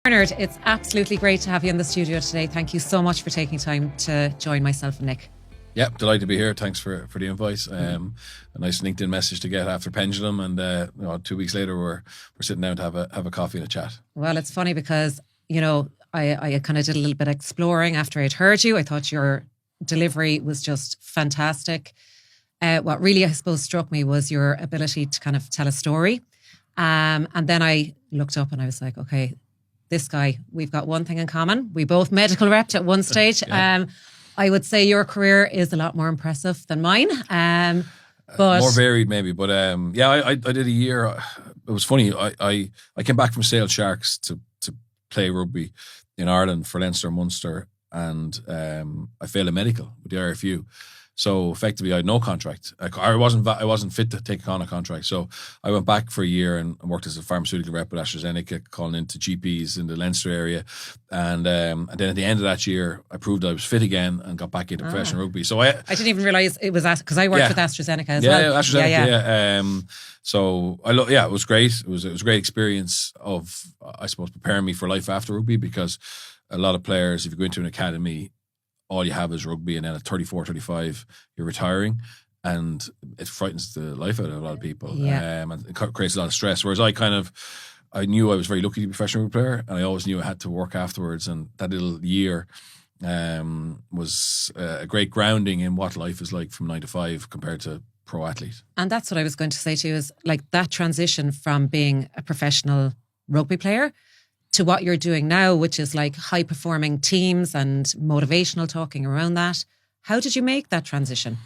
Bernard, it's absolutely great to have you in the studio today. Thank you so much for taking time to join myself and Nick. Yeah, delighted to be here. Thanks for the invite. A nice LinkedIn message to get after Pendulum, and 2 weeks later we're sitting down to have a coffee and a chat. Well, it's funny because I kind of did a little bit of exploring after I'd heard you. I thought your delivery was just fantastic. What really, I suppose, struck me was your ability to kind of tell a story. And then I looked up and I was like, okay, this guy, we've got one thing in common. We both medical repped at one stage. Yeah. I would say your career is a lot more impressive than mine. But more varied maybe, but I did a year. It was funny. I came back from Sale Sharks to play rugby in Ireland for Leinster and Munster, and I failed a medical with the RFU. So effectively, I had no contract. I wasn't fit to take on a contract. So I went back for a year and worked as a pharmaceutical rep with AstraZeneca, calling into GPs in the Leinster area. And then at the end of that year, I proved I was fit again and got back into professional rugby. So I didn't even realise it was because I worked with AstraZeneca as well. Yeah, AstraZeneca. So it was great. It was a great experience of, I suppose, preparing me for life after rugby, because a lot of players, if you go into an academy, all you have is rugby, and then at 34, 35, you're retiring, and it frightens the life out of a lot of people. And it creates a lot of stress. Whereas I knew I was very lucky to be a professional rugby player, and I always knew I had to work afterwards. And that little year was a great grounding in what life is like from 9 to 5 compared to pro athlete. And that's what I was going to say to you, is like that transition from being a professional rugby player to what you're doing now, which is like high performing teams and motivational talking around that. How did you make that transition?